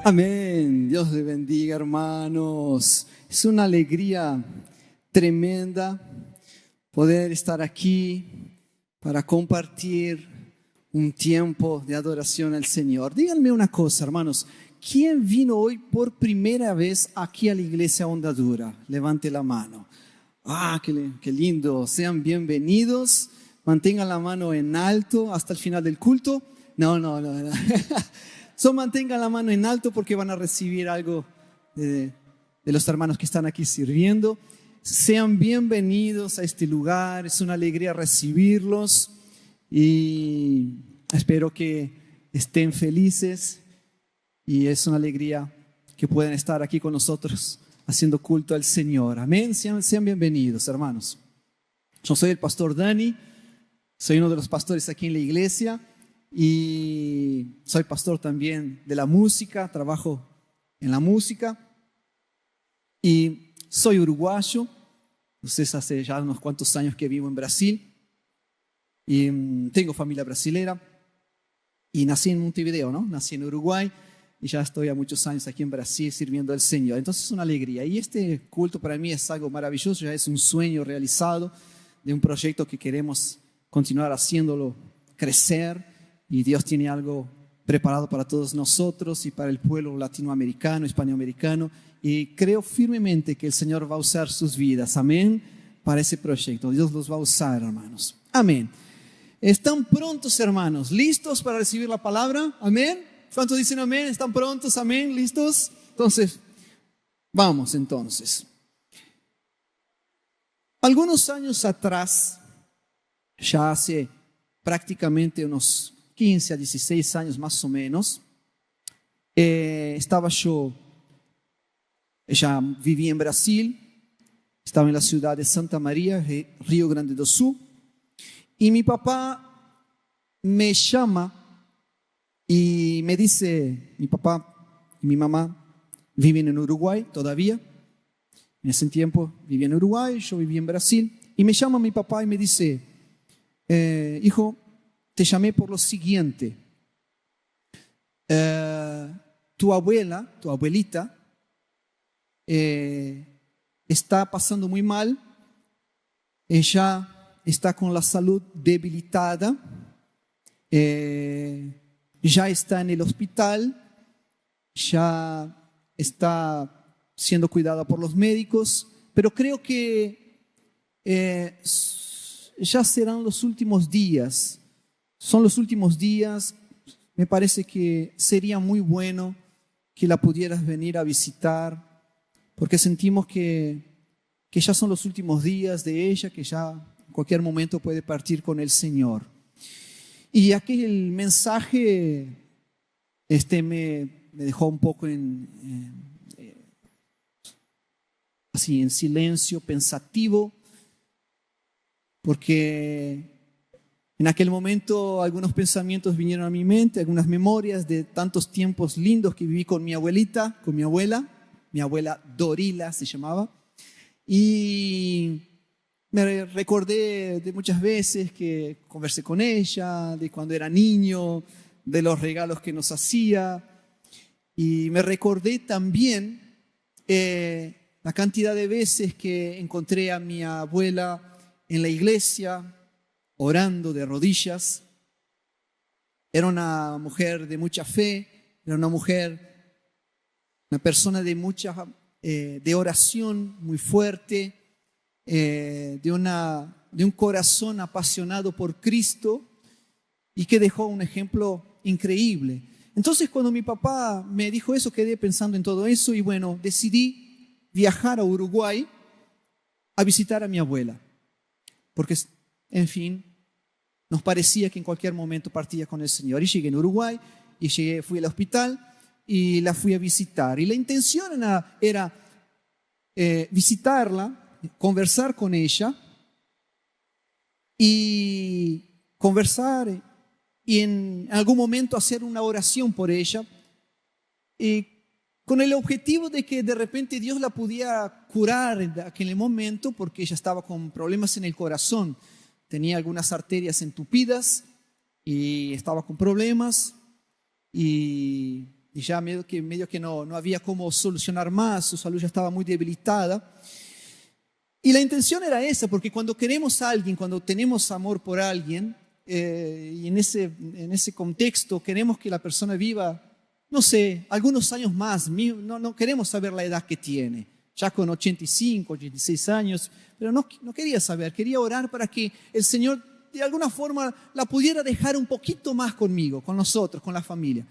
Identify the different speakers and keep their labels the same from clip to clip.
Speaker 1: Amén. Dios le bendiga, hermanos. Es una alegría tremenda poder estar aquí para compartir un tiempo de adoración al Señor. Díganme una cosa, hermanos. ¿Quién vino hoy por primera vez aquí a la iglesia Onda Dura? Levante la mano. Qué lindo. Sean bienvenidos. Mantengan la mano en alto hasta el final del culto. No. Mantengan la mano en alto porque van a recibir algo de los hermanos que están aquí sirviendo. Sean bienvenidos a este lugar. Es una alegría recibirlos y espero que estén felices y es una alegría que puedan estar aquí con nosotros haciendo culto al Señor. Amén. Sean bienvenidos, hermanos. Yo soy el pastor Dani, soy uno de los pastores aquí en la iglesia. Y soy pastor también de la música, trabajo en la música y soy uruguayo. Entonces hace ya unos cuantos años que vivo en Brasil y tengo familia brasilera y nací en Montevideo, ¿no? Nací en Uruguay y ya estoy a muchos años aquí en Brasil sirviendo al Señor. Entonces es una alegría y este culto para mí es algo maravilloso, ya es un sueño realizado de un proyecto que queremos continuar haciéndolo crecer. Y Dios tiene algo preparado para todos nosotros y para el pueblo latinoamericano, hispanoamericano. Y creo firmemente que el Señor va a usar sus vidas, amén, para ese proyecto. Dios los va a usar, hermanos. Amén. ¿Están prontos, hermanos? ¿Listos para recibir la palabra? Amén. ¿Cuántos dicen amén? ¿Están prontos? Amén. ¿Listos? Entonces, vamos entonces. Algunos años atrás, ya hace prácticamente unos 15 a 16 años más o menos, estaba yo, ya vivía en Brasil, estaba en la ciudad de Santa María, Río Grande do Sul, y mi papá me llama y me dice, mi papá y mi mamá viven en Uruguay todavía, en ese tiempo vivía en Uruguay, yo vivía en Brasil, y me llama mi papá y me dice, hijo, te llamé por lo siguiente. Tu abuelita, está pasando muy mal. Ella está con la salud debilitada. Ya está en el hospital. Ya está siendo cuidada por los médicos. Pero creo que ya serán los últimos días. Son los últimos días, me parece que sería muy bueno que la pudieras venir a visitar, porque sentimos que ya son los últimos días de ella, que ya en cualquier momento puede partir con el Señor. Y aquel mensaje me dejó un poco así en silencio, pensativo, porque en aquel momento algunos pensamientos vinieron a mi mente, algunas memorias de tantos tiempos lindos que viví con mi abuelita, con mi abuela Dorila se llamaba, y me recordé de muchas veces que conversé con ella, de cuando era niño, de los regalos que nos hacía, y me recordé también la cantidad de veces que encontré a mi abuela en la iglesia, orando de rodillas. Era una mujer de mucha fe, era una persona de mucha de oración muy fuerte, de un corazón apasionado por Cristo y que dejó un ejemplo increíble. Entonces, cuando mi papá me dijo eso, quedé pensando en todo eso y bueno, decidí viajar a Uruguay a visitar a mi abuela, porque en fin, nos parecía que en cualquier momento partía con el Señor. Y llegué en Uruguay, fui al hospital y la fui a visitar. Y la intención era visitarla, conversar con ella y conversar y en algún momento hacer una oración por ella. Y con el objetivo de que de repente Dios la pudiera curar en aquel momento, porque ella estaba con problemas en el corazón. Tenía algunas arterias entupidas y estaba con problemas y y ya medio que no había cómo solucionar más, su salud ya estaba muy debilitada. Y la intención era esa, porque cuando queremos a alguien, cuando tenemos amor por alguien, y en ese contexto queremos que la persona viva, no sé, algunos años más, no queremos saber la edad que tiene, ya con 85, 86 años, pero no quería saber, quería orar para que el Señor de alguna forma la pudiera dejar un poquito más conmigo, con nosotros, con la familia.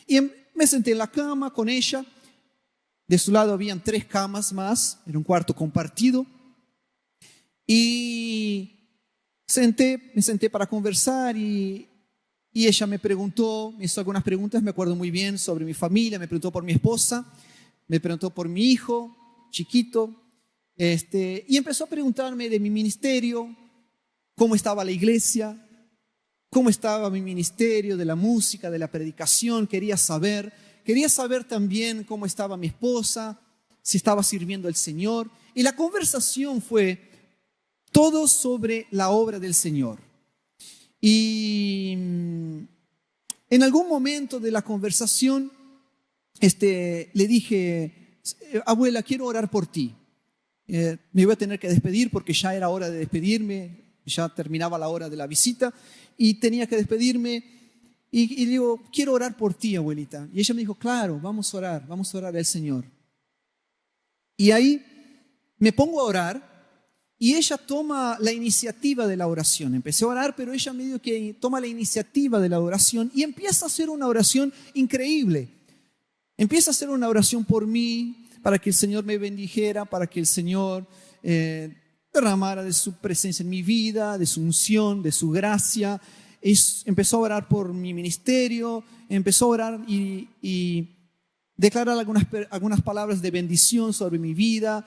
Speaker 1: Y me senté en la cama con ella, de su lado habían 3 camas más, era un cuarto compartido, y me senté para conversar y ella me hizo algunas preguntas, me acuerdo muy bien, sobre mi familia, me preguntó por mi esposa, me preguntó por mi hijo chiquito, y empezó a preguntarme de mi ministerio, cómo estaba la iglesia, cómo estaba mi ministerio, de la música, de la predicación, quería saber también cómo estaba mi esposa, si estaba sirviendo al Señor, y la conversación fue todo sobre la obra del Señor. Y en algún momento de la conversación, le dije, abuela, quiero orar por ti. Me voy a tener que despedir porque ya era hora de despedirme, ya terminaba la hora de la visita y tenía que despedirme. Y le digo, quiero orar por ti, abuelita. Y ella me dijo, claro, vamos a orar al Señor. Y ahí me pongo a orar. Y ella toma la iniciativa de la oración. Empecé a orar, pero ella medio que toma la iniciativa de la oración y empieza a hacer una oración increíble. Empieza a hacer una oración por mí, para que el Señor me bendijera, para que el Señor derramara de su presencia en mi vida, de su unción, de su gracia. Empezó a orar por mi ministerio, empezó a orar y declarar algunas palabras de bendición sobre mi vida,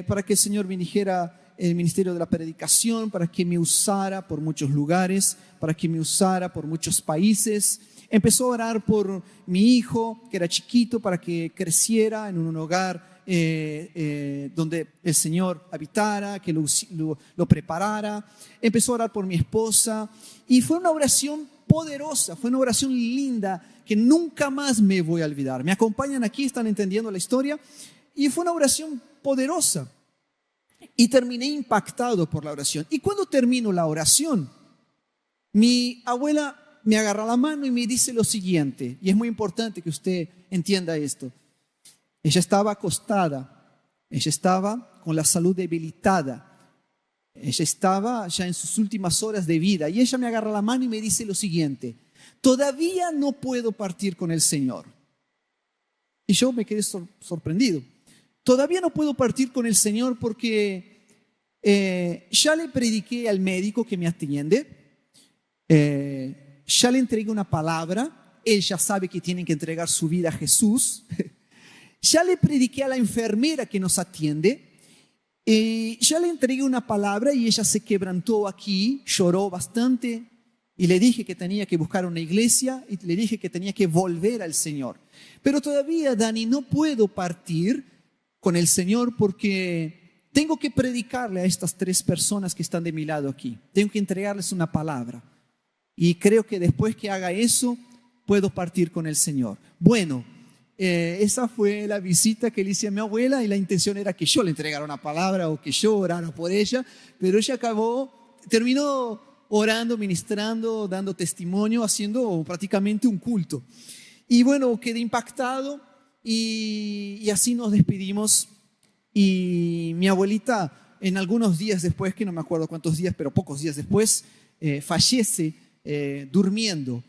Speaker 1: para que el Señor bendijera el ministerio de la predicación, para que me usara por muchos lugares, para que me usara por muchos países. Empezó a orar por mi hijo, que era chiquito, para que creciera en un hogar donde el Señor habitara, que lo preparara. Empezó a orar por mi esposa y fue una oración poderosa, fue una oración linda que nunca más me voy a olvidar. Me acompañan aquí, están entendiendo la historia, y fue una oración poderosa. Y terminé impactado por la oración. Y cuando termino la oración, mi abuela me agarra la mano y me dice lo siguiente, y es muy importante que usted entienda esto. Ella estaba acostada, ella estaba con la salud debilitada, ella estaba ya en sus últimas horas de vida, y ella me agarra la mano y me dice lo siguiente: todavía no puedo partir con el Señor. Y yo me quedé sorprendido. Todavía no puedo partir con el Señor porque ya le prediqué al médico que me atiende, ya le entregué una palabra, él ya sabe que tienen que entregar su vida a Jesús, ya le prediqué a la enfermera que nos atiende, ya le entregué una palabra y ella se quebrantó aquí, lloró bastante, y le dije que tenía que buscar una iglesia y le dije que tenía que volver al Señor. Pero todavía, Dani, no puedo partir con el Señor porque tengo que predicarle a estas 3 personas que están de mi lado aquí. Tengo que entregarles una palabra. Y creo que después que haga eso, puedo partir con el Señor. Bueno, esa fue la visita que le hice a mi abuela y la intención era que yo le entregara una palabra o que yo orara por ella, pero ella terminó orando, ministrando, dando testimonio, haciendo prácticamente un culto. Y bueno, quedé impactado. Y así nos despedimos y mi abuelita en algunos días después, que no me acuerdo cuántos días, pero pocos días después, fallece durmiendo.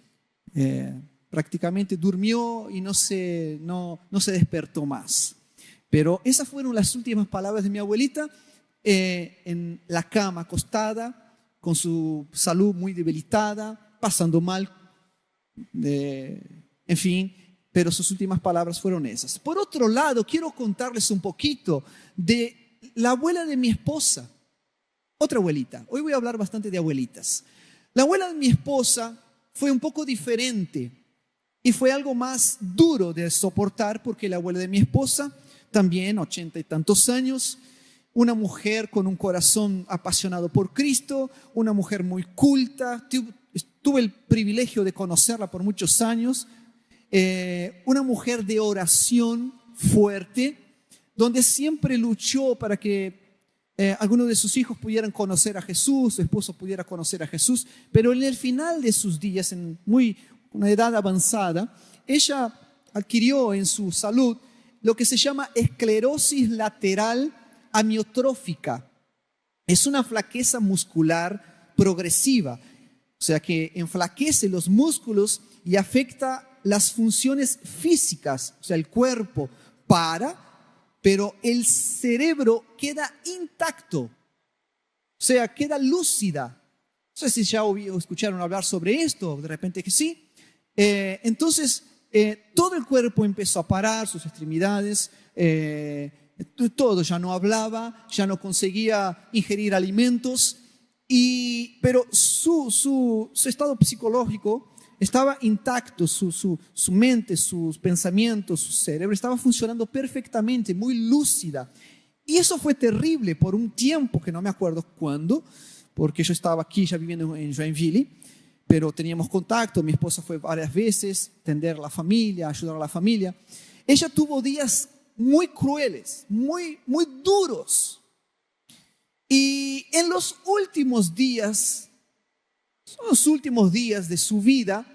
Speaker 1: Prácticamente durmió y no se despertó más. Pero esas fueron las últimas palabras de mi abuelita en la cama acostada, con su salud muy debilitada, pasando mal, en fin. Pero sus últimas palabras fueron esas. Por otro lado, quiero contarles un poquito de la abuela de mi esposa. Otra abuelita. Hoy voy a hablar bastante de abuelitas. La abuela de mi esposa fue un poco diferente y fue algo más duro de soportar porque la abuela de mi esposa, también 80 y tantos años, una mujer con un corazón apasionado por Cristo, una mujer muy culta. Tuve el privilegio de conocerla por muchos años. una mujer de oración fuerte, donde siempre luchó para que algunos de sus hijos pudieran conocer a Jesús, su esposo pudiera conocer a Jesús, pero en el final de sus días, en una edad avanzada, ella adquirió en su salud lo que se llama esclerosis lateral amiotrófica. Es una flaqueza muscular progresiva, o sea que enflaquece los músculos y afecta las funciones físicas, o sea, el cuerpo pero el cerebro queda intacto, o sea, queda lúcida. No sé si ya escucharon hablar sobre esto, de repente que sí. Entonces, todo el cuerpo empezó a parar, sus extremidades, todo, ya no hablaba, ya no conseguía ingerir alimentos, pero su estado psicológico estaba intacto, su mente, sus pensamientos, su cerebro estaba funcionando perfectamente, muy lúcida. Y eso fue terrible por un tiempo que no me acuerdo cuándo, porque yo estaba aquí ya viviendo en Joinville, pero teníamos contacto, mi esposa fue varias veces, atender a la familia, ayudar a la familia. Ella tuvo días muy crueles, muy duros. Y en los últimos días de su vida,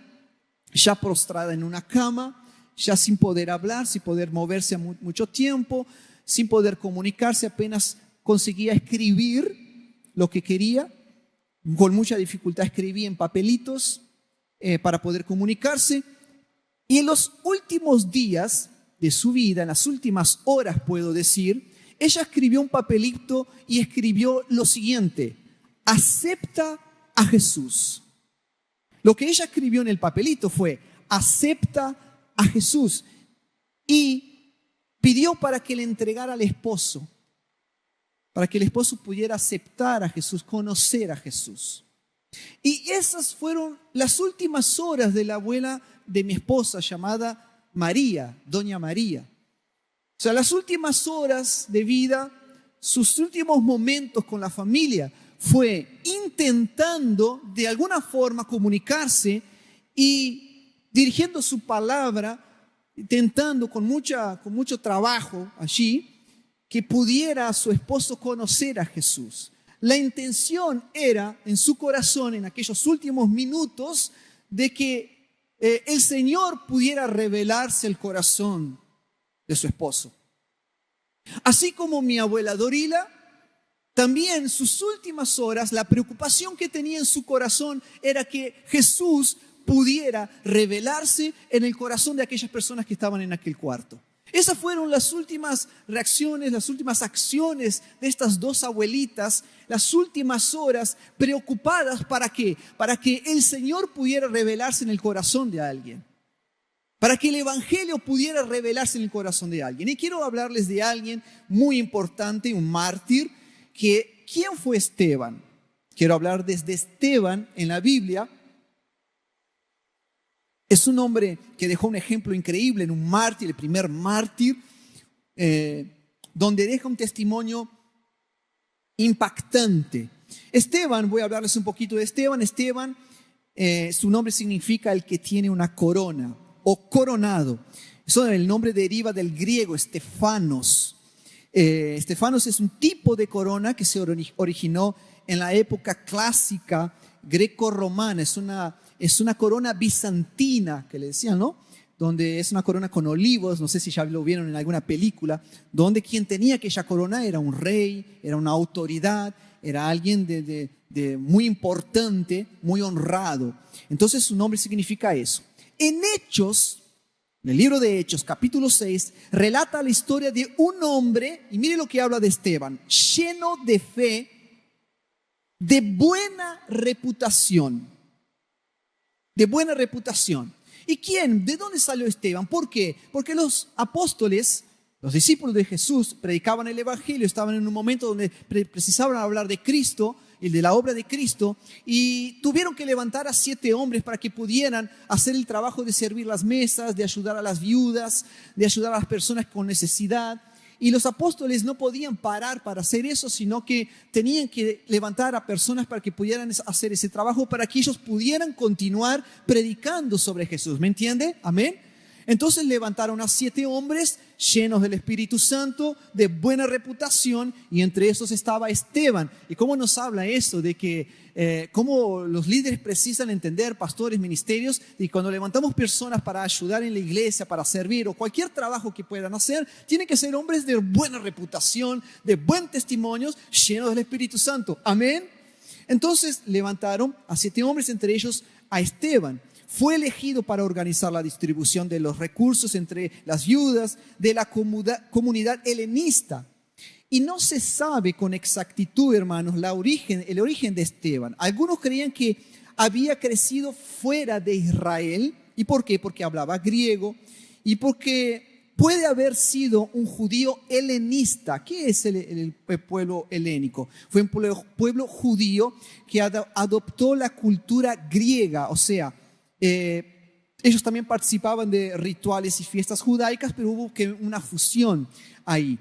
Speaker 1: ya prostrada en una cama, ya sin poder hablar, sin poder moverse mucho tiempo, sin poder comunicarse, apenas conseguía escribir lo que quería, con mucha dificultad escribía en papelitos para poder comunicarse. Y en los últimos días de su vida, en las últimas horas puedo decir, ella escribió un papelito y escribió lo siguiente: acepta a Jesús. Lo que ella escribió en el papelito fue: acepta a Jesús. Y pidió para que le entregara al esposo, para que el esposo pudiera aceptar a Jesús, conocer a Jesús. Y esas fueron las últimas horas de la abuela de mi esposa, llamada María, Doña María. O sea, las últimas horas de vida, sus últimos momentos con la familia, fue intentando de alguna forma comunicarse y dirigiendo su palabra, intentando con mucho trabajo allí, que pudiera su esposo conocer a Jesús. La intención era en su corazón, en aquellos últimos minutos, de que el Señor pudiera revelarse el corazón de su esposo. Así como mi abuela Dorila, también en sus últimas horas, la preocupación que tenía en su corazón era que Jesús pudiera revelarse en el corazón de aquellas personas que estaban en aquel cuarto. Esas fueron las últimas reacciones, las últimas acciones de estas dos abuelitas, las últimas horas preocupadas. ¿Para qué? Para que el Señor pudiera revelarse en el corazón de alguien. Para que el Evangelio pudiera revelarse en el corazón de alguien. Y quiero hablarles de alguien muy importante, un mártir. ¿Quién fue Esteban? Quiero hablar desde Esteban en la Biblia. Es un hombre que dejó un ejemplo increíble en un mártir, el primer mártir, donde deja un testimonio impactante. Esteban, voy a hablarles un poquito de Esteban. Esteban, su nombre significa el que tiene una corona o coronado. Eso, el nombre deriva del griego Estefanos. Estefanos es un tipo de corona que se originó en la época clásica greco-romana. Es una corona bizantina, que le decían, ¿no? Donde es una corona con olivos, no sé si ya lo vieron en alguna película, donde quien tenía aquella corona era un rey, era una autoridad, era alguien de muy importante, muy honrado. Entonces su nombre significa eso. En Hechos, en el libro de Hechos, capítulo 6, relata la historia de un hombre, y mire lo que habla de Esteban, lleno de fe, de buena reputación. De buena reputación. ¿Y quién? ¿De dónde salió Esteban? ¿Por qué? Porque los apóstoles, los discípulos de Jesús, predicaban el Evangelio, estaban en un momento donde precisaban hablar de Cristo y de la obra de Cristo, y tuvieron que levantar a 7 hombres para que pudieran hacer el trabajo de servir las mesas, de ayudar a las viudas, de ayudar a las personas con necesidad. Y los apóstoles no podían parar para hacer eso, sino que tenían que levantar a personas para que pudieran hacer ese trabajo, para que ellos pudieran continuar predicando sobre Jesús. ¿Me entiende? Amén. Entonces levantaron a 7 hombres llenos del Espíritu Santo, de buena reputación, y entre esos estaba Esteban. ¿Y cómo nos habla eso de que cómo los líderes precisan entender, pastores, ministerios, y cuando levantamos personas para ayudar en la iglesia, para servir o cualquier trabajo que puedan hacer, tienen que ser hombres de buena reputación, de buen testimonio, llenos del Espíritu Santo? Amén. Entonces levantaron a 7 hombres, entre ellos a Esteban. Fue elegido para organizar la distribución de los recursos entre las viudas de la comunidad helenista. Y no se sabe con exactitud, hermanos, el origen de Esteban. Algunos creían que había crecido fuera de Israel. ¿Y por qué? Porque hablaba griego y porque puede haber sido un judío helenista. ¿Qué es el pueblo helénico? Fue un pueblo judío que adoptó la cultura griega, o sea, ellos también participaban de rituales y fiestas judaicas, pero hubo una fusión ahí.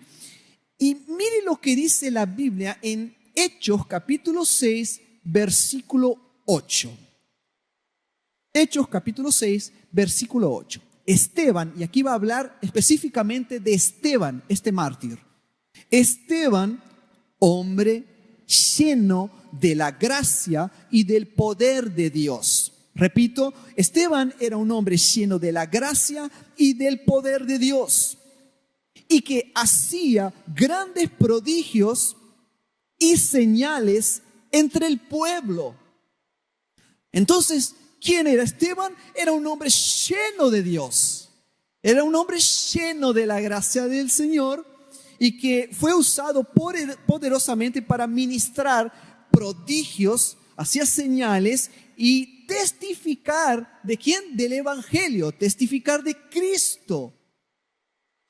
Speaker 1: Y mire lo que dice la Biblia en Hechos capítulo 6, versículo 8. Hechos capítulo 6, versículo 8. Esteban, y aquí va a hablar específicamente de Esteban, este mártir. Esteban, hombre lleno de la gracia y del poder de Dios. Repito, Esteban era un hombre lleno de la gracia y del poder de Dios, y que hacía grandes prodigios y señales entre el pueblo. Entonces, ¿quién era Esteban? Era un hombre lleno de Dios. Era un hombre lleno de la gracia del Señor y que fue usado poderosamente para ministrar prodigios, hacía señales y testificar ¿de quién? Del Evangelio, testificar de Cristo. O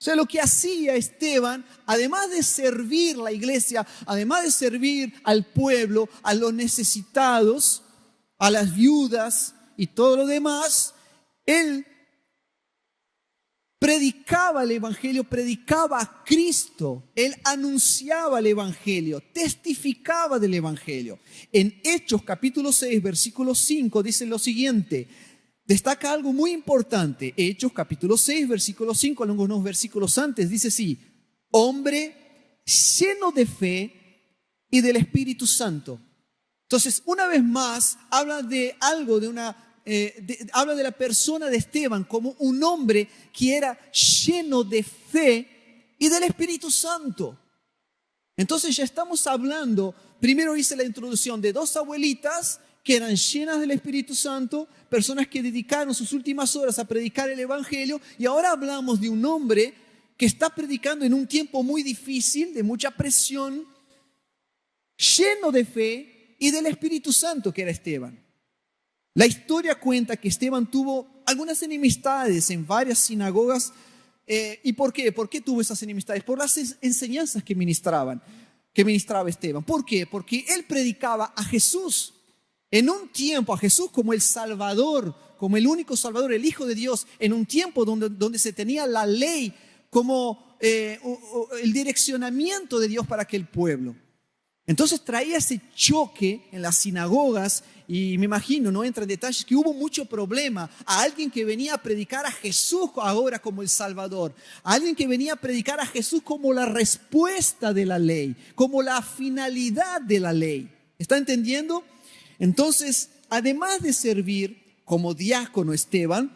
Speaker 1: sea, lo que hacía Esteban, además de servir la iglesia, además de servir al pueblo, a los necesitados, a las viudas y todo lo demás, él predicaba el Evangelio, predicaba a Cristo, él anunciaba el Evangelio, testificaba del Evangelio. En Hechos capítulo 6, versículo 5 dice lo siguiente, destaca algo muy importante. Hechos capítulo 6, versículo 5, algunos versículos antes, dice así, hombre lleno de fe y del Espíritu Santo. Entonces, una vez más, habla de algo, habla de la persona de Esteban como un hombre que era lleno de fe y del Espíritu Santo. Entonces ya estamos hablando, primero hice la introducción de 2 abuelitas que eran llenas del Espíritu Santo, personas que dedicaron sus últimas horas a predicar el Evangelio, y ahora hablamos de un hombre que está predicando en un tiempo muy difícil, de mucha presión, lleno de fe y del Espíritu Santo, que era Esteban. La historia cuenta que Esteban tuvo algunas enemistades en varias sinagogas. ¿Y por qué? ¿Por qué tuvo esas enemistades? Por las enseñanzas que ministraba Esteban. ¿Por qué? Porque él predicaba a Jesús. En un tiempo a Jesús como el Salvador, como el único Salvador, el Hijo de Dios, en un tiempo donde se tenía la ley como el direccionamiento de Dios para aquel pueblo. Entonces traía ese choque en las sinagogas y me imagino, no entra en detalles, que hubo mucho problema a alguien que venía a predicar a Jesús ahora como el Salvador, a alguien que venía a predicar a Jesús como la respuesta de la ley, como la finalidad de la ley. ¿Está entendiendo? Entonces, además de servir como diácono Esteban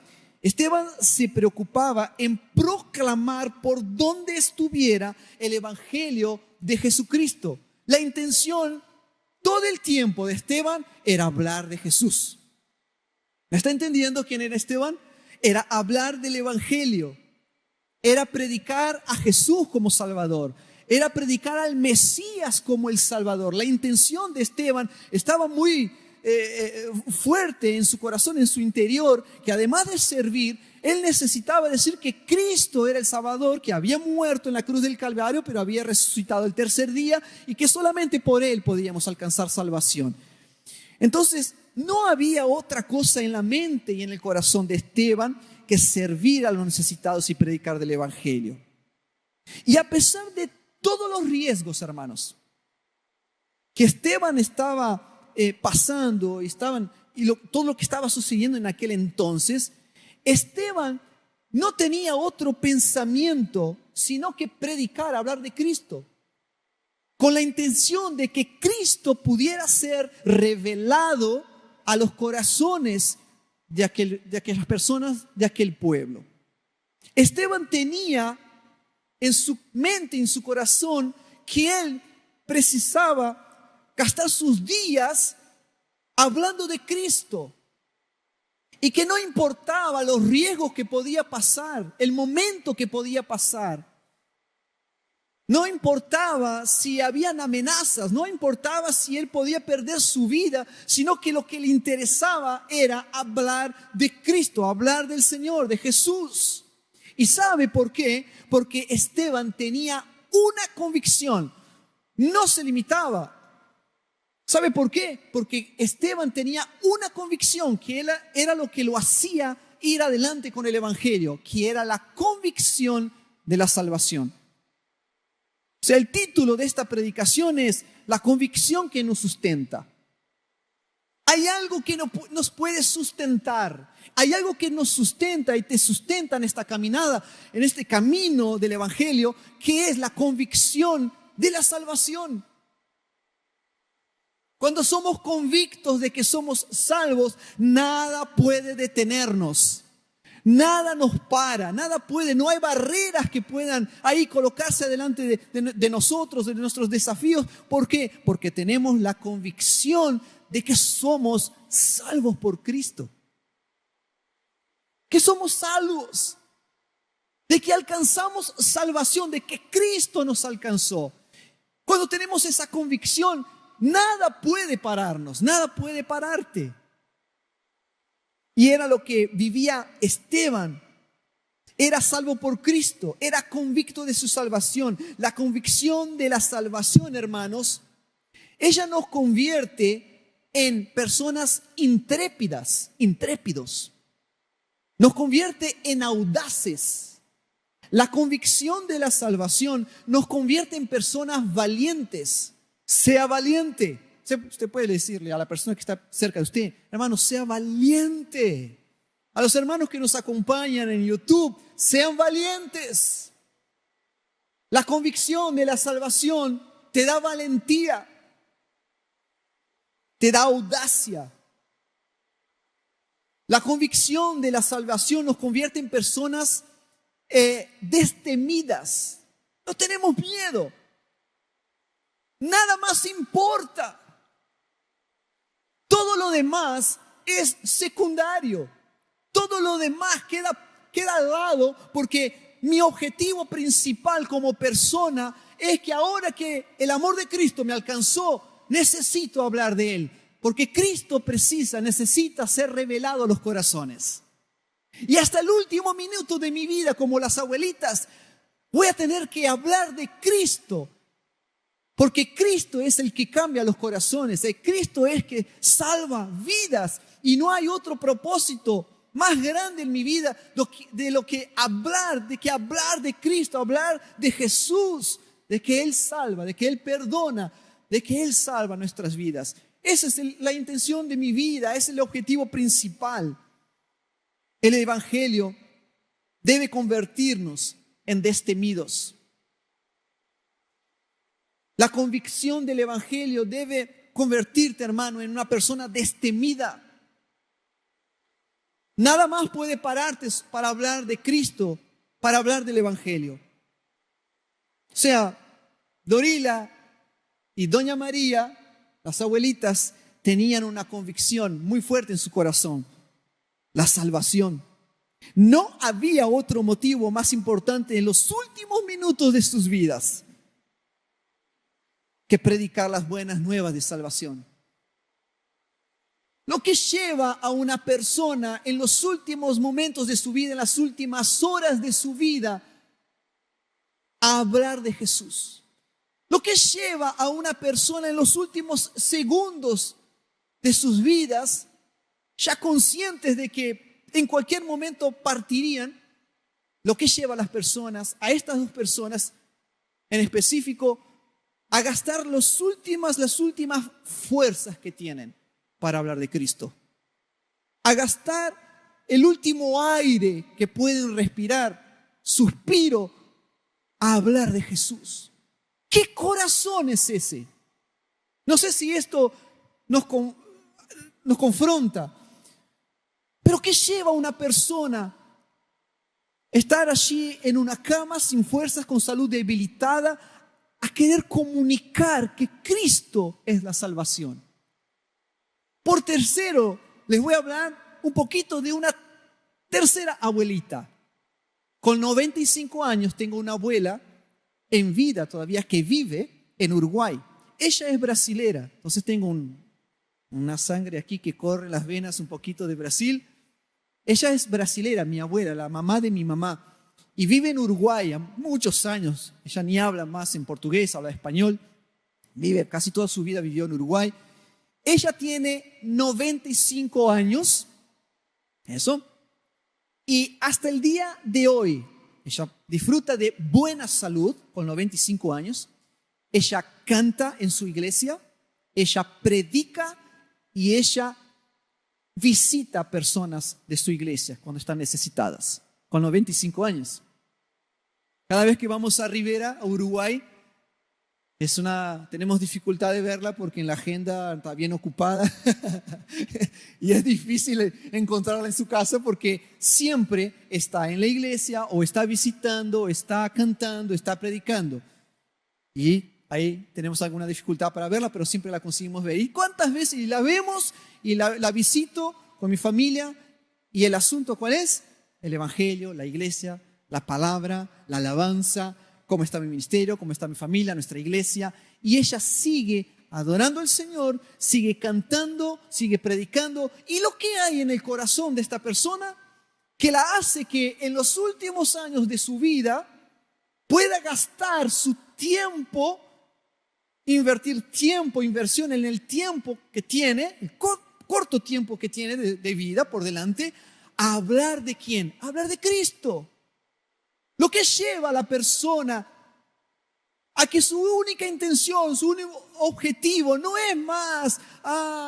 Speaker 1: se preocupaba en proclamar por donde estuviera el Evangelio de Jesucristo. La intención todo el tiempo de Esteban era hablar de Jesús. ¿Me está entendiendo quién era Esteban? Era hablar del Evangelio, era predicar a Jesús como Salvador, era predicar al Mesías como el Salvador. La intención de Esteban estaba muy fuerte en su corazón, en su interior, que además de servir, él necesitaba decir que Cristo era el Salvador, que había muerto en la cruz del Calvario, pero había resucitado el tercer día y que solamente por él podíamos alcanzar salvación. Entonces, no había otra cosa en la mente y en el corazón de Esteban que servir a los necesitados y predicar del Evangelio. Y a pesar de todos los riesgos, hermanos, que Esteban estaba pasando y todo lo que estaba sucediendo en aquel entonces, Esteban no tenía otro pensamiento sino que predicar, hablar de Cristo, con la intención de que Cristo pudiera ser revelado a los corazones de aquellas personas, de aquel pueblo. Esteban tenía en su mente, en su corazón, que él precisaba gastar sus días hablando de Cristo y que no importaba los riesgos que podía pasar, el momento que podía pasar. No importaba si habían amenazas, no importaba si él podía perder su vida, sino que lo que le interesaba era hablar de Cristo, hablar del Señor, de Jesús. ¿Y sabe por qué? Porque Esteban tenía una convicción, no se limitaba. ¿Sabe por qué? Porque Esteban tenía una convicción que era lo que lo hacía ir adelante con el Evangelio, que era la convicción de la salvación. O sea, el título de esta predicación es La convicción que nos sustenta. Hay algo que nos puede sustentar. Hay algo que nos sustenta y te sustenta en esta caminada, en este camino del Evangelio, que es la convicción de la salvación. Cuando somos convictos de que somos salvos, nada puede detenernos. Nada nos para, nada puede, no hay barreras que puedan ahí colocarse delante de nosotros, de nuestros desafíos. ¿Por qué? Porque tenemos la convicción de que somos salvos por Cristo. Que somos salvos, de que alcanzamos salvación, de que Cristo nos alcanzó. Cuando tenemos esa convicción, nada puede pararnos, nada puede pararte. Y era lo que vivía Esteban. Era salvo por Cristo, era convicto de su salvación. La convicción de la salvación, hermanos, ella nos convierte en personas intrépidos. Nos convierte en audaces. La convicción de la salvación nos convierte en personas valientes. Sea valiente. Usted puede decirle a la persona que está cerca de usted, hermano, sea valiente. A los hermanos que nos acompañan en YouTube, sean valientes. La convicción de la salvación te da valentía, te da audacia. La convicción de la salvación nos convierte en personas destemidas. No tenemos miedo. Nada más importa. Todo lo demás es secundario. Todo lo demás queda al lado, porque mi objetivo principal como persona es que ahora que el amor de Cristo me alcanzó, necesito hablar de Él. Porque Cristo necesita ser revelado a los corazones. Y hasta el último minuto de mi vida, como las abuelitas, voy a tener que hablar de Cristo. Porque Cristo es el que cambia los corazones. Cristo es el que salva vidas. Y no hay otro propósito más grande en mi vida de que hablar de Cristo, hablar de Jesús, de que Él salva, de que Él perdona, de que Él salva nuestras vidas. Esa es la intención de mi vida, ese es el objetivo principal. El Evangelio debe convertirnos en destemidos. La convicción del Evangelio debe convertirte, hermano, en una persona destemida. Nada más puede pararte para hablar de Cristo, para hablar del Evangelio. O sea, Dorila y Doña María, las abuelitas, tenían una convicción muy fuerte en su corazón: la salvación. No había otro motivo más importante en los últimos minutos de sus vidas que predicar las buenas nuevas de salvación. Lo que lleva a una persona en los últimos momentos de su vida, en las últimas horas de su vida, a hablar de Jesús. Lo que lleva a una persona en los últimos segundos de sus vidas, ya conscientes de que en cualquier momento partirían, lo que lleva a las personas, a estas dos personas en específico, a gastar las últimas fuerzas que tienen para hablar de Cristo. A gastar el último aire que pueden respirar, suspiro a hablar de Jesús. ¿Qué corazón es ese? No sé si esto nos confronta, pero ¿qué lleva a una persona a estar allí en una cama sin fuerzas, con salud debilitada, a querer comunicar que Cristo es la salvación? Por tercero, les voy a hablar un poquito de una tercera abuelita. Con 95 años tengo una abuela en vida todavía que vive en Uruguay. Ella es brasilera, entonces tengo una sangre aquí que corre en las venas un poquito de Brasil. Ella es brasilera, mi abuela, la mamá de mi mamá, y vive en Uruguay muchos años. Ella ni habla más en portugués, habla español. Casi toda su vida vivió en Uruguay. Ella tiene 95 años, eso, y hasta el día de hoy, ella disfruta de buena salud con 95 años. Ella canta en su iglesia, ella predica y ella visita a personas de su iglesia cuando están necesitadas, con 95 años. Cada vez que vamos a Rivera, a Uruguay, tenemos dificultad de verla porque en la agenda está bien ocupada y es difícil encontrarla en su casa porque siempre está en la iglesia o está visitando, está cantando, está predicando. Y ahí tenemos alguna dificultad para verla, pero siempre la conseguimos ver. ¿Y cuántas veces? Y la vemos y la visito con mi familia. ¿Y el asunto cuál es? El evangelio, la iglesia, la palabra, la alabanza, cómo está mi ministerio, cómo está mi familia, nuestra iglesia. Y ella sigue adorando al Señor, sigue cantando, sigue predicando. Y lo que hay en el corazón de esta persona que la hace que en los últimos años de su vida pueda gastar su tiempo, inversión en el tiempo que tiene, el corto tiempo que tiene de vida por delante, a hablar de ¿quién? A hablar de Cristo. Lo que lleva a la persona a que su única intención, su único objetivo no es más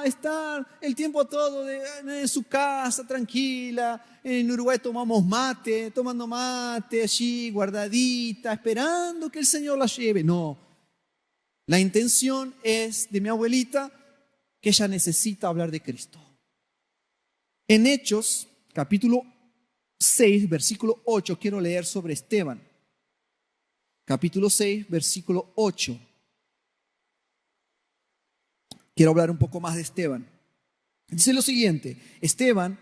Speaker 1: estar el tiempo todo en su casa tranquila. En Uruguay tomando mate allí guardadita, esperando que el Señor la lleve. No, la intención es de mi abuelita que ella necesita hablar de Cristo. En Hechos, capítulo 6, versículo 8, quiero leer sobre Esteban. Capítulo 6, versículo 8. Quiero hablar un poco más de Esteban. Dice lo siguiente: Esteban,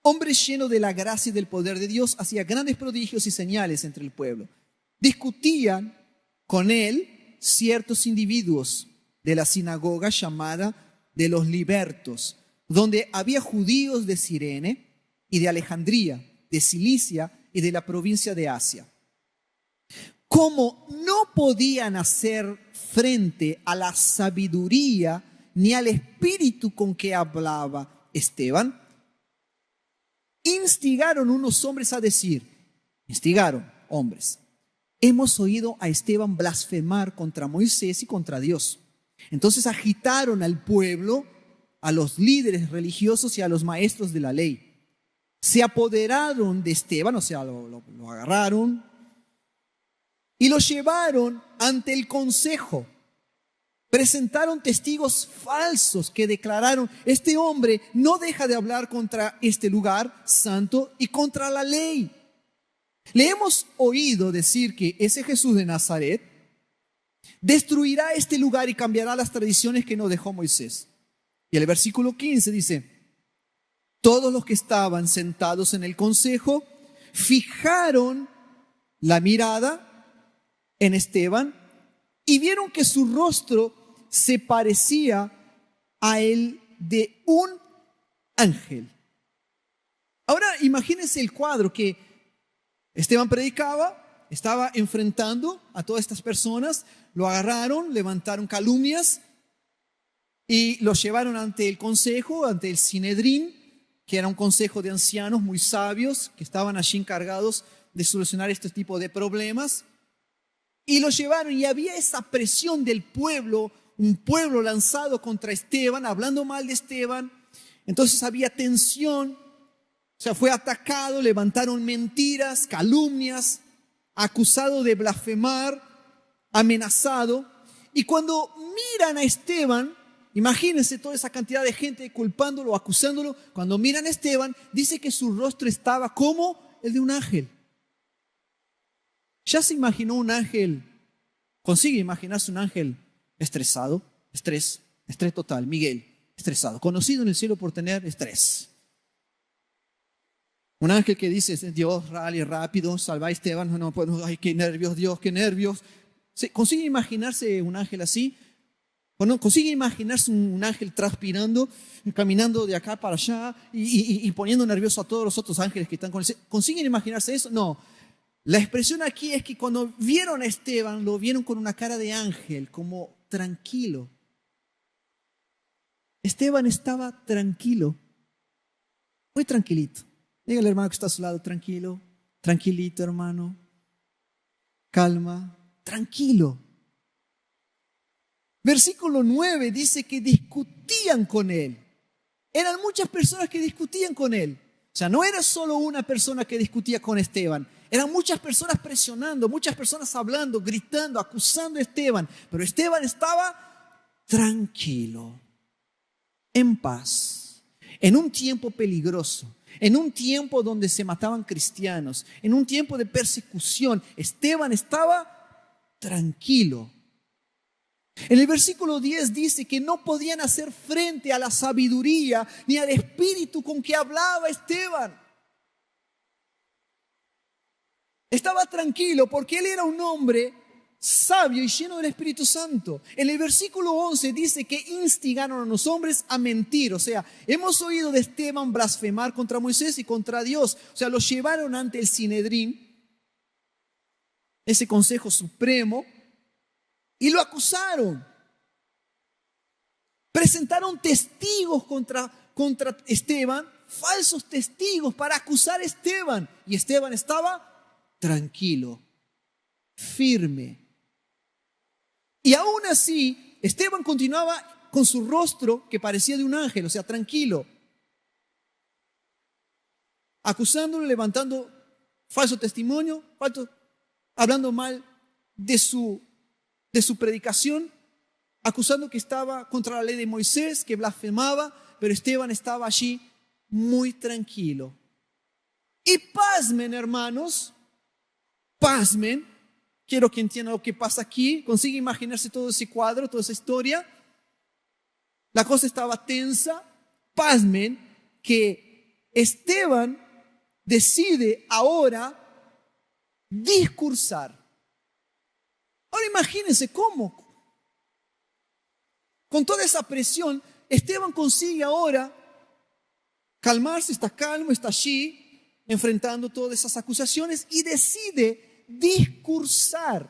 Speaker 1: hombre lleno de la gracia y del poder de Dios, hacía grandes prodigios y señales entre el pueblo. Discutían con él ciertos individuos de la sinagoga llamada de los libertos, donde había judíos de Cirene y de Alejandría, de Cilicia y de la provincia de Asia. Como no podían hacer frente a la sabiduría ni al espíritu con que hablaba Esteban, instigaron hombres, hemos oído a Esteban blasfemar contra Moisés y contra Dios. Entonces agitaron al pueblo, a los líderes religiosos y a los maestros de la ley. Se apoderaron de Esteban, o sea, lo agarraron y lo llevaron ante el consejo. Presentaron testigos falsos que declararon: este hombre no deja de hablar contra este lugar santo y contra la ley. Le hemos oído decir que ese Jesús de Nazaret destruirá este lugar y cambiará las tradiciones que nos dejó Moisés. Y el versículo 15 dice: todos los que estaban sentados en el consejo fijaron la mirada en Esteban y vieron que su rostro se parecía a el de un ángel. Ahora imagínense el cuadro: que Esteban predicaba, estaba enfrentando a todas estas personas, lo agarraron, levantaron calumnias y lo llevaron ante el consejo, ante el Sinedrín, que era un consejo de ancianos muy sabios que estaban allí encargados de solucionar este tipo de problemas. Y lo llevaron y había esa presión del pueblo, un pueblo lanzado contra Esteban, hablando mal de Esteban. Entonces había tensión sea, fue atacado, levantaron mentiras, calumnias, acusado de blasfemar, amenazado. Y cuando miran a Esteban, imagínense toda esa cantidad de gente culpándolo, acusándolo. Cuando miran a Esteban, dice que su rostro estaba como el de un ángel. ¿Ya se imaginó un ángel? ¿Consigue imaginarse un ángel estresado? Estrés total. Miguel, estresado. Conocido en el cielo por tener estrés. Un ángel que dice, Dios, rally, rápido, salva a Esteban. No, pues, ay, qué nervios, Dios, qué nervios. ¿Consigue imaginarse un ángel así? ¿O no? ¿Consigue imaginarse un ángel transpirando, caminando de acá para allá y poniendo nervioso a todos los otros ángeles que están con él? ¿Consiguen imaginarse eso? No. La expresión aquí es que cuando vieron a Esteban, lo vieron con una cara de ángel, como tranquilo. Esteban estaba tranquilo, muy tranquilito. Dígale, hermano, que está a su lado, tranquilo, tranquilito, hermano. Calma, tranquilo. Versículo 9 dice que discutían con él. Eran muchas personas que discutían con él. O sea, no era solo una persona que discutía con Esteban. Eran muchas personas presionando, muchas personas hablando, gritando, acusando a Esteban. Pero Esteban estaba tranquilo, en paz, en un tiempo peligroso. En un tiempo donde se mataban cristianos, en un tiempo de persecución, Esteban estaba tranquilo. En el versículo 10 dice que no podían hacer frente a la sabiduría ni al espíritu con que hablaba Esteban. Estaba tranquilo porque él era un hombre sabio y lleno del Espíritu Santo. En el versículo 11 dice que instigaron a los hombres a mentir. O sea, hemos oído de Esteban blasfemar contra Moisés y contra Dios. O sea, los llevaron ante el Sinedrín, ese consejo supremo, y lo acusaron. Presentaron testigos contra Esteban, falsos testigos para acusar a Esteban. Y Esteban estaba tranquilo, firme. Y aún así, Esteban continuaba con su rostro que parecía de un ángel, o sea, tranquilo, acusándolo, levantando falso testimonio, hablando mal de su predicación, acusando que estaba contra la ley de Moisés, que blasfemaba, pero Esteban estaba allí muy tranquilo. Y pasmen, hermanos, pasmen. Quiero que entiendan lo que pasa aquí. ¿Consigue imaginarse todo ese cuadro, toda esa historia? La cosa estaba tensa. Pasmen que Esteban decide ahora discursar. Ahora imagínense cómo. Con toda esa presión, Esteban consigue ahora calmarse, está calmo, está allí, enfrentando todas esas acusaciones y decide discursar.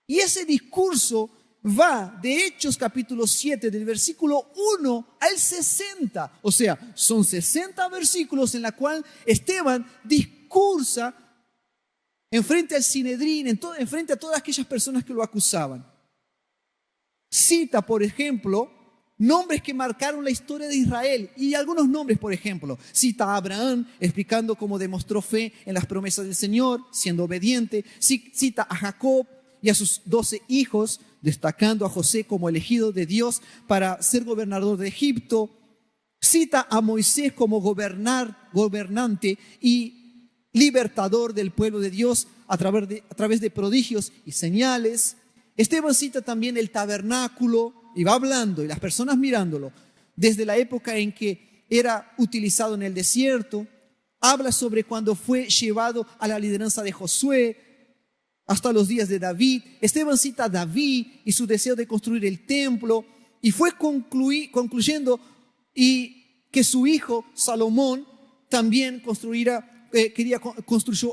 Speaker 1: Y ese discurso va de Hechos capítulo 7, del versículo 1 al 60. O sea, son 60 versículos en la cual Esteban discursa enfrente al Sinedrín, enfrente a todas aquellas personas que lo acusaban. Cita, por ejemplo, nombres que marcaron la historia de Israel y algunos nombres, por ejemplo, cita a Abraham explicando cómo demostró fe en las promesas del Señor, siendo obediente. Cita a Jacob y a sus 12 hijos, destacando a José como elegido de Dios para ser gobernador de Egipto. Cita a Moisés como gobernante y libertador del pueblo de Dios a través de prodigios y señales. Esteban cita también el tabernáculo y va hablando y las personas mirándolo desde la época en que era utilizado en el desierto. Habla sobre cuando fue llevado a la lideranza de Josué hasta los días de David. Esteban cita a David y su deseo de construir el templo y fue concluyendo y que su hijo Salomón también construyó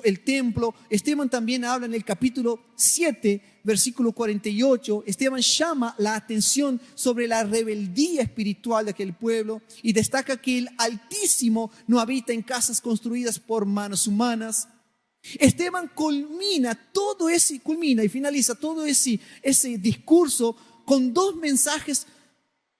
Speaker 1: el templo. Esteban también habla en el capítulo 7, versículo 48. Esteban llama la atención sobre la rebeldía espiritual de aquel pueblo y destaca que el Altísimo no habita en casas construidas por manos humanas. Esteban culmina y finaliza todo ese discurso con dos mensajes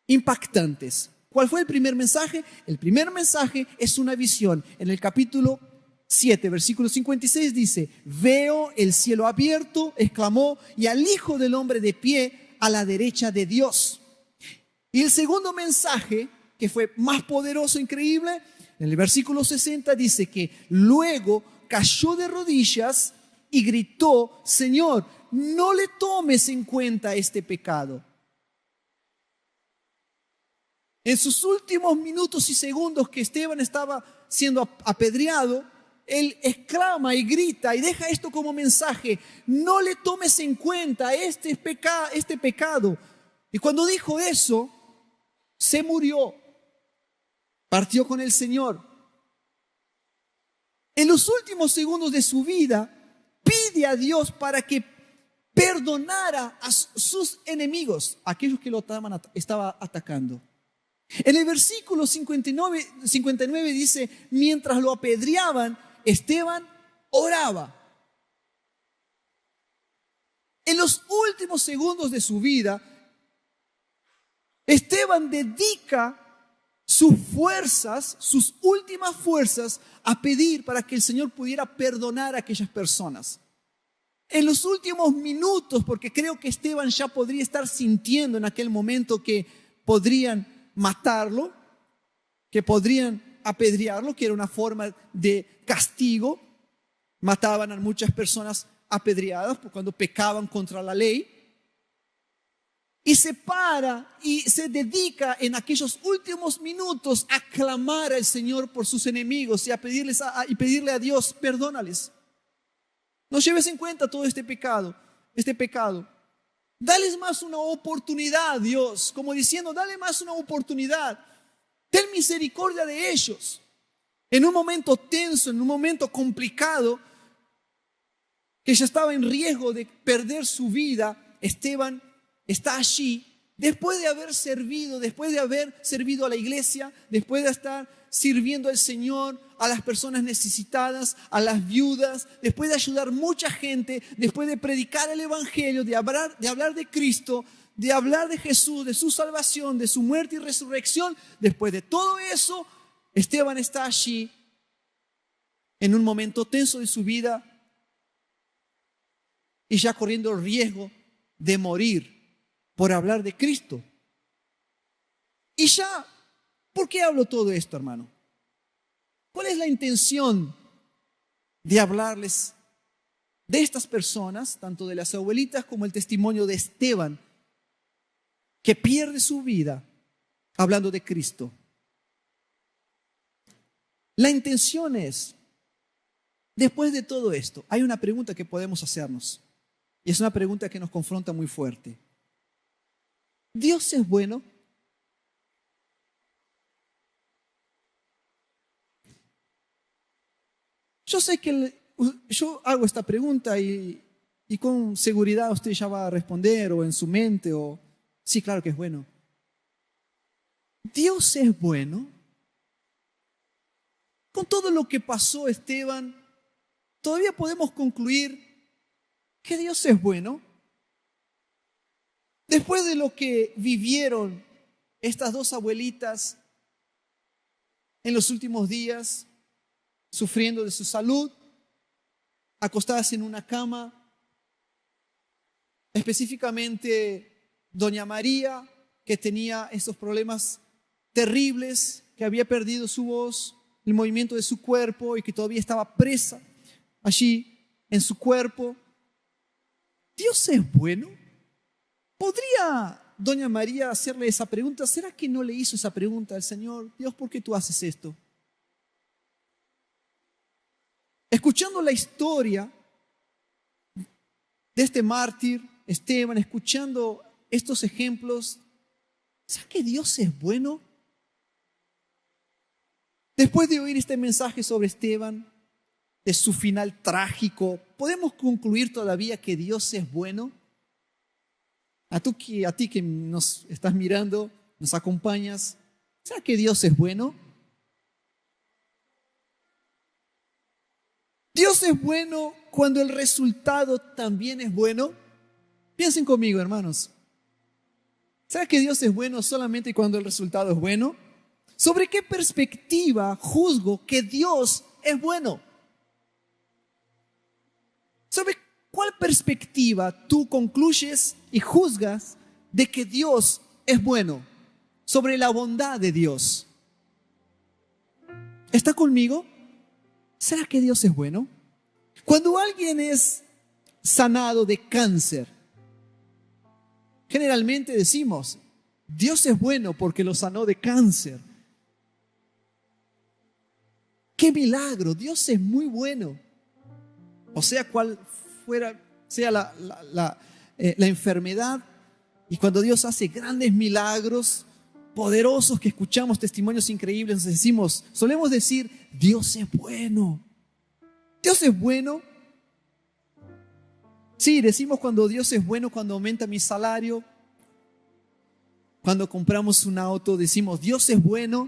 Speaker 1: impactantes. ¿Cuál fue el primer mensaje? El primer mensaje es una visión. En el capítulo 7, versículo 56 dice: veo el cielo abierto, exclamó, y al Hijo del Hombre de pie a la derecha de Dios. Y el segundo mensaje, que fue más poderoso, increíble, en el versículo 60 dice que luego cayó de rodillas y gritó: Señor, no le tomes en cuenta este pecado. En sus últimos minutos y segundos que Esteban estaba siendo apedreado, él exclama y grita y deja esto como mensaje: no le tomes en cuenta este pecado. Y cuando dijo eso, se murió, partió con el Señor. En los últimos segundos de su vida, pide a Dios para que perdonara a sus enemigos, aquellos que lo estaba atacando. En el versículo 59 dice: mientras lo apedreaban, Esteban oraba. En los últimos segundos de su vida, Esteban dedica sus fuerzas, sus últimas fuerzas, a pedir para que el Señor pudiera perdonar a aquellas personas. En los últimos minutos, porque creo que Esteban ya podría estar sintiendo en aquel momento que podrían matarlo, que podrían apedrearlo, que era una forma de castigo. Mataban a muchas personas apedreadas cuando pecaban contra la ley. Y se para y se dedica en aquellos últimos minutos a clamar al Señor por sus enemigos y a pedirle a Dios: perdónales. No lleves en cuenta todo este pecado. Dales más una oportunidad, Dios, como diciendo: dale más una oportunidad. Ten misericordia de ellos. En un momento tenso, en un momento complicado, que ya estaba en riesgo de perder su vida, Esteban está allí, después de haber servido a la iglesia, después de estar sirviendo al Señor, a las personas necesitadas, a las viudas, después de ayudar mucha gente, después de predicar el evangelio, de hablar de Cristo, de hablar de Jesús, de su salvación, de su muerte y resurrección. Después de todo eso, Esteban está allí en un momento tenso de su vida y ya corriendo el riesgo de morir por hablar de Cristo. Y ya, ¿por qué hablo todo esto, hermano? ¿Cuál es la intención de hablarles de estas personas, tanto de las abuelitas como el testimonio de Esteban, que pierde su vida hablando de Cristo? La intención es, después de todo esto, hay una pregunta que podemos hacernos, y es una pregunta que nos confronta muy fuerte. ¿Dios es bueno? Yo sé que yo hago esta pregunta y con seguridad usted ya va a responder, o en su mente, o sí, claro que es bueno. ¿Dios es bueno? Con todo lo que pasó, Esteban, ¿todavía podemos concluir que Dios es bueno? Después de lo que vivieron estas dos abuelitas en los últimos días, sufriendo de su salud, acostadas en una cama, específicamente doña María, que tenía esos problemas terribles, que había perdido su voz, el movimiento de su cuerpo y que todavía estaba presa allí en su cuerpo. ¿Dios es bueno? ¿Podría doña María hacerle esa pregunta? ¿Será que no le hizo esa pregunta al Señor? Dios, ¿por qué tú haces esto? Escuchando la historia de este mártir, Esteban, escuchando estos ejemplos, ¿será que Dios es bueno? Después de oír este mensaje sobre Esteban, de su final trágico, ¿podemos concluir todavía que Dios es bueno? A ti que nos estás mirando, nos acompañas, ¿será que Dios es bueno? ¿Dios es bueno cuando el resultado también es bueno? Piensen conmigo, hermanos. ¿Será que Dios es bueno solamente cuando el resultado es bueno? ¿Sobre qué perspectiva juzgo que Dios es bueno? ¿Sobre cuál perspectiva tú concluyes y juzgas de que Dios es bueno? Sobre la bondad de Dios. ¿Está conmigo? ¿Será que Dios es bueno? Cuando alguien es sanado de cáncer, generalmente decimos, Dios es bueno porque lo sanó de cáncer. ¡Qué milagro! Dios es muy bueno. O sea, cual sea la enfermedad, y cuando Dios hace grandes milagros, poderosos, que escuchamos testimonios increíbles, solemos decir, Dios es bueno. Dios es bueno. Sí, decimos cuando Dios es bueno, cuando aumenta mi salario, cuando compramos un auto, decimos, Dios es bueno.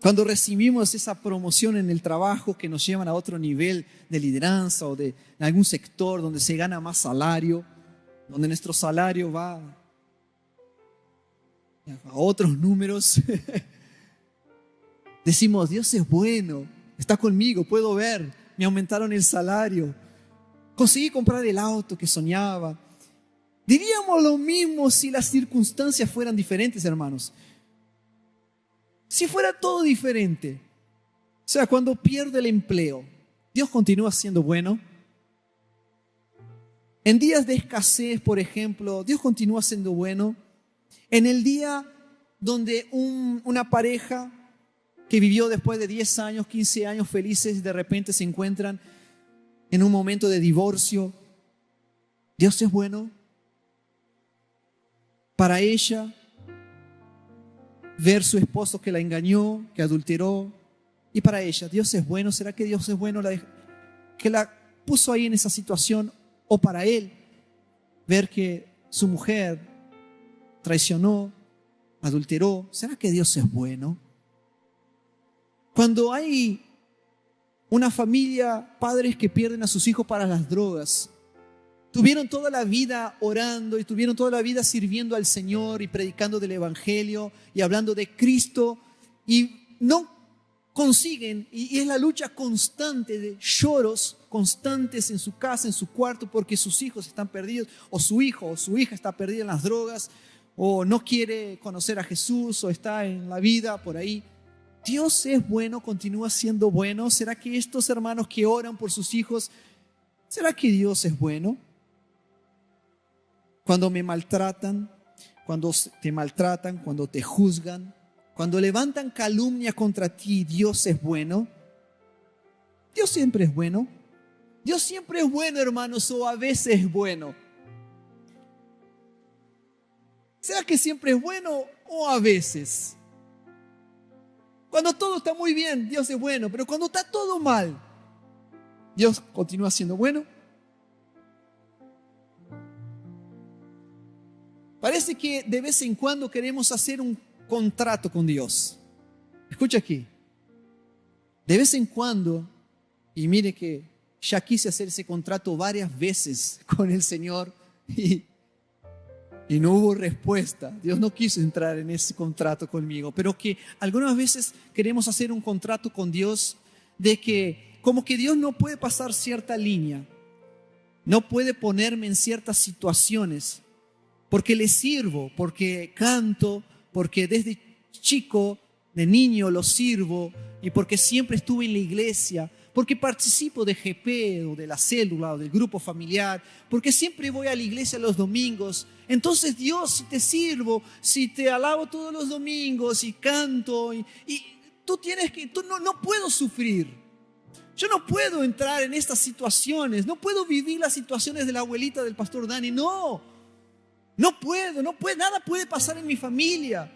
Speaker 1: Cuando recibimos esa promoción en el trabajo que nos llevan a otro nivel de lideranza o de algún sector donde se gana más salario, donde nuestro salario va a otros números, decimos, Dios es bueno, está conmigo, puedo ver, me aumentaron el salario, conseguí comprar el auto que soñaba. Diríamos lo mismo si las circunstancias fueran diferentes, hermanos. Si fuera todo diferente, o sea, cuando pierde el empleo, Dios continúa siendo bueno. En días de escasez, por ejemplo, Dios continúa siendo bueno. En el día donde una pareja que vivió después de 10 años, 15 años felices, de repente se encuentran en un momento de divorcio, Dios es bueno. Para ella, ver su esposo que la engañó, que adulteró, y para ella, Dios es bueno. ¿Será que Dios es bueno que la puso ahí en esa situación? O para él, ver que su mujer traicionó, adulteró. ¿Será que Dios es bueno? Cuando hay una familia, padres que pierden a sus hijos para las drogas, tuvieron toda la vida orando y tuvieron toda la vida sirviendo al Señor y predicando del Evangelio y hablando de Cristo, y no consiguen, y es la lucha constante de lloros constantes en su casa, en su cuarto, porque sus hijos están perdidos, o su hijo o su hija está perdida en las drogas, o no quiere conocer a Jesús, o está en la vida por ahí. Dios es bueno, continúa siendo bueno. ¿Será que estos hermanos que oran por sus hijos, será que Dios es bueno? Cuando me maltratan, cuando te maltratan, cuando te juzgan, cuando levantan calumnia contra ti, Dios es bueno. Dios siempre es bueno. Dios siempre es bueno, hermanos, o a veces es bueno. ¿Será que siempre es bueno o a veces? Cuando todo está muy bien, Dios es bueno, pero cuando está todo mal, Dios continúa siendo bueno. Parece que de vez en cuando queremos hacer un contrato con Dios. Escucha aquí. De vez en cuando, y mire que ya quise hacer ese contrato varias veces con el Señor y no hubo respuesta. Dios no quiso entrar en ese contrato conmigo, pero que algunas veces queremos hacer un contrato con Dios de que como que Dios no puede pasar cierta línea, no puede ponerme en ciertas situaciones, porque le sirvo, porque canto, porque desde chico, de niño lo sirvo, y porque siempre estuve en la iglesia, porque participo de GP o de la célula o del grupo familiar, porque siempre voy a la iglesia los domingos. Entonces, Dios, si te sirvo, si te alabo todos los domingos y canto, y tú no puedo sufrir. Yo no puedo entrar en estas situaciones, no puedo vivir las situaciones de la abuelita del pastor Dani, no puedo, nada puede pasar en mi familia.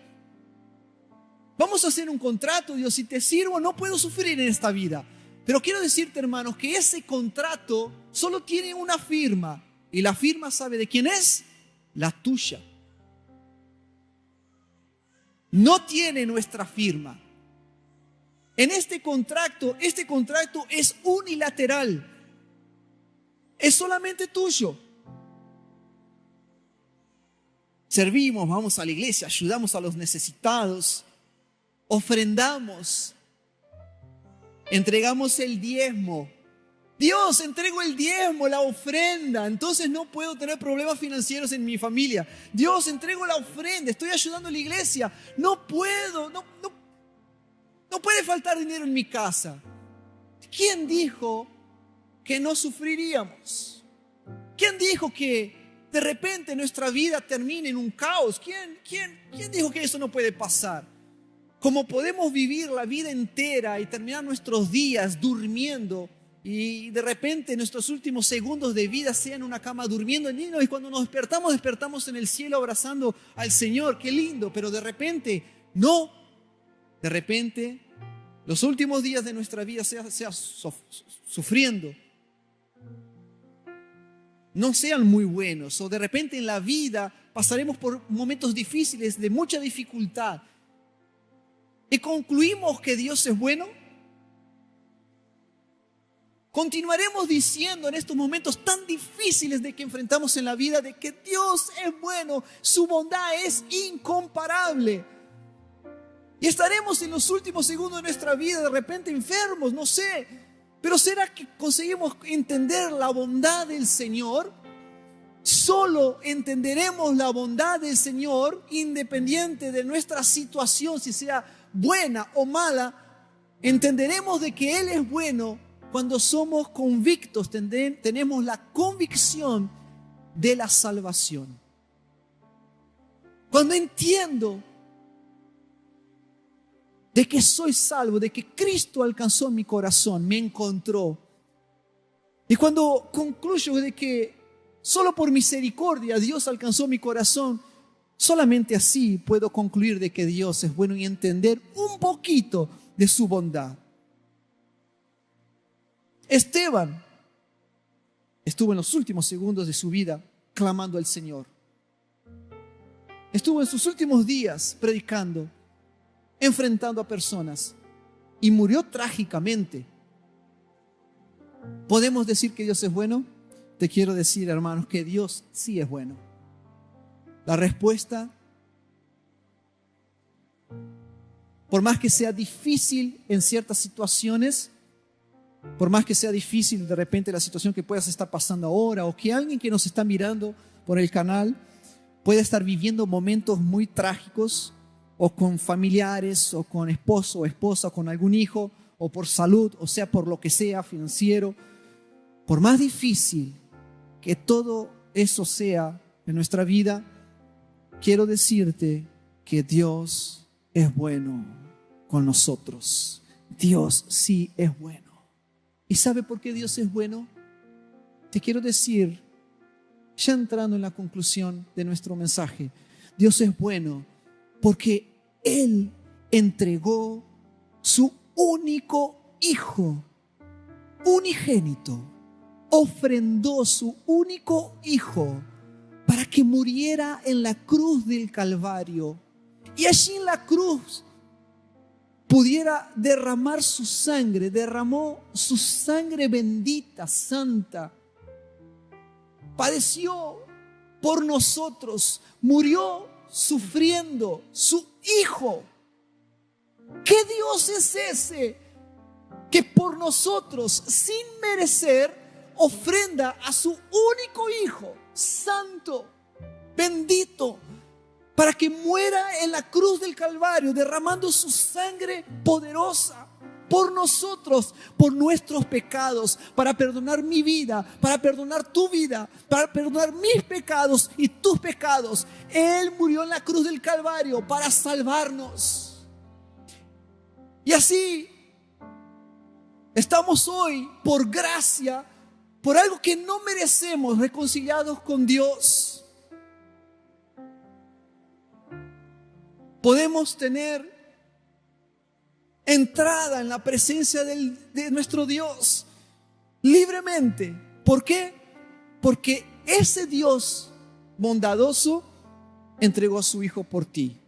Speaker 1: Vamos a hacer un contrato, Dios, si te sirvo no puedo sufrir en esta vida. Pero quiero decirte, hermanos, que ese contrato solo tiene una firma, y la firma, ¿sabe de quién es? La tuya. No tiene nuestra firma. En este contrato es unilateral. Es solamente tuyo. servimos, vamos a la iglesia, ayudamos a los necesitados, ofrendamos, entregamos el diezmo. Dios, entrego el diezmo, la ofrenda, entonces no puedo tener problemas financieros en mi familia. Dios, entrego la ofrenda, estoy ayudando a la iglesia, no puedo, no puede faltar dinero en mi casa. ¿Quién dijo que no sufriríamos? ¿Quién dijo que de repente nuestra vida termine en un caos? ¿Quién dijo que eso no puede pasar? Como podemos vivir la vida entera y terminar nuestros días durmiendo y de repente nuestros últimos segundos de vida sean en una cama durmiendo y cuando nos despertamos en el cielo abrazando al Señor, qué lindo, pero de repente no, de repente los últimos días de nuestra vida sea sufriendo, no sean muy buenos, o de repente en la vida pasaremos por momentos difíciles, de mucha dificultad, y concluimos que Dios es bueno. Continuaremos diciendo en estos momentos tan difíciles de que enfrentamos en la vida de que Dios es bueno, su bondad es incomparable. Y estaremos en los últimos segundos de nuestra vida de repente enfermos, no sé. Pero ¿será que conseguimos entender la bondad del Señor? Solo entenderemos la bondad del Señor independiente de nuestra situación, si sea buena o mala. Entenderemos de que Él es bueno cuando somos convictos, tenemos la convicción de la salvación. Cuando entiendo de que soy salvo, de que Cristo alcanzó mi corazón, me encontró. Y cuando concluyo de que solo por misericordia Dios alcanzó mi corazón, solamente así puedo concluir de que Dios es bueno y entender un poquito de su bondad. Esteban estuvo en los últimos segundos de su vida clamando al Señor. Estuvo en sus últimos días predicando, enfrentando a personas y murió trágicamente. ¿Podemos decir que Dios es bueno? Te quiero decir, hermanos, que Dios sí es bueno. La respuesta, por más que sea difícil en ciertas situaciones, por más que sea difícil de repente la situación que puedas estar pasando ahora, o que alguien que nos está mirando por el canal puede estar viviendo momentos muy trágicos, o con familiares, o con esposo o esposa, o con algún hijo, o por salud, o sea, por lo que sea, financiero. Por más difícil que todo eso sea en nuestra vida, quiero decirte que Dios es bueno con nosotros. Dios sí es bueno. ¿Y sabe por qué Dios es bueno? Te quiero decir, ya entrando en la conclusión de nuestro mensaje, Dios es bueno porque Él entregó su único Hijo, unigénito, ofrendó su único Hijo para que muriera en la cruz del Calvario. Y allí en la cruz pudiera derramar su sangre, derramó su sangre bendita, santa. Padeció por nosotros, murió sufriendo su Hijo. ¿Qué Dios es ese que por nosotros, sin merecer, ofrenda a su único Hijo, santo, bendito, para que muera en la cruz del Calvario, derramando su sangre poderosa por nosotros, por nuestros pecados, para perdonar mi vida, para perdonar tu vida, para perdonar mis pecados y tus pecados? Él murió en la cruz del Calvario para salvarnos. Y así estamos hoy, por gracia, por algo que no merecemos, reconciliados con Dios. Podemos tener entrada en la presencia de nuestro Dios libremente. ¿Por qué? Porque ese Dios bondadoso entregó a su Hijo por ti.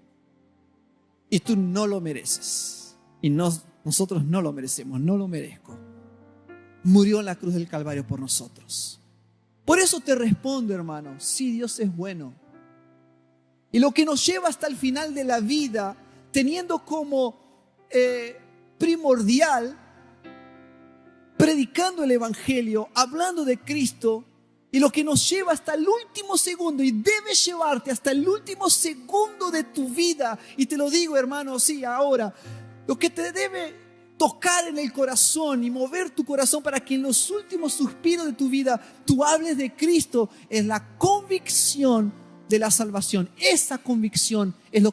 Speaker 1: Y tú no lo mereces. Y nosotros no lo merecemos, no lo merezco. Murió en la cruz del Calvario por nosotros. Por eso te respondo, hermano, sí, Dios es bueno. Y lo que nos lleva hasta el final de la vida, teniendo como primordial, predicando el Evangelio, hablando de Cristo, y lo que nos lleva hasta el último segundo, y debe llevarte hasta el último segundo de tu vida. Y te lo digo, hermano, sí, ahora, lo que te debe tocar en el corazón y mover tu corazón para que en los últimos suspiros de tu vida tú hables de Cristo, es la convicción de la salvación. Esa convicción es lo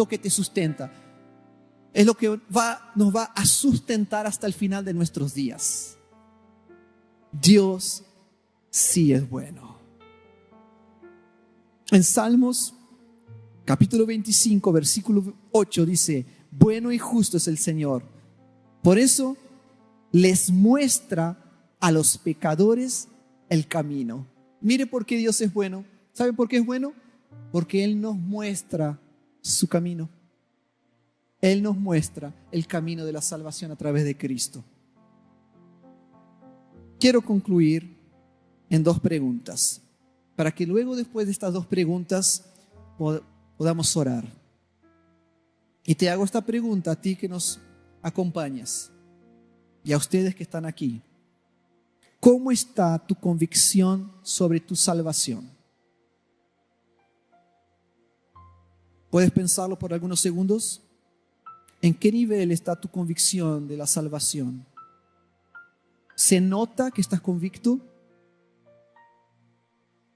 Speaker 1: que te sustenta. Es lo que nos va a sustentar hasta el final de nuestros días. Dios sí es bueno. En Salmos capítulo 25, versículo 8 dice: bueno y justo es el Señor. Por eso les muestra a los pecadores el camino. Mire por qué Dios es bueno. ¿Sabe por qué es bueno? Porque Él nos muestra su camino. Él nos muestra el camino de la salvación a través de Cristo. Quiero concluir en 2 preguntas, para que luego, después de estas 2 preguntas, podamos orar. Y te hago esta pregunta a ti que nos acompañas y a ustedes que están aquí. ¿Cómo está tu convicción sobre tu salvación? ¿Puedes pensarlo por algunos segundos? ¿En qué nivel está tu convicción de la salvación? ¿Se nota que estás convicto?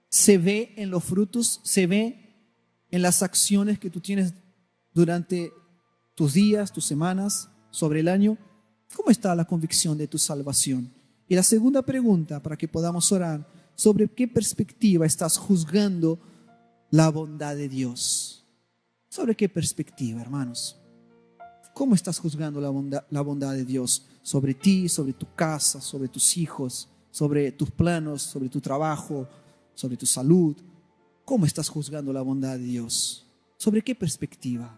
Speaker 1: ¿Se ve en los frutos? ¿Se ve en las acciones que tú tienes durante tus días, tus semanas, sobre el año? ¿Cómo está la convicción de tu salvación? Y la segunda pregunta, para que podamos orar: ¿sobre qué perspectiva estás juzgando la bondad de Dios? ¿Sobre qué perspectiva, hermanos? ¿Cómo estás juzgando la bondad de Dios sobre ti, sobre tu casa, sobre tus hijos, sobre tus planos, sobre tu trabajo, sobre tu salud? ¿Cómo estás juzgando la bondad de Dios? ¿Sobre qué perspectiva?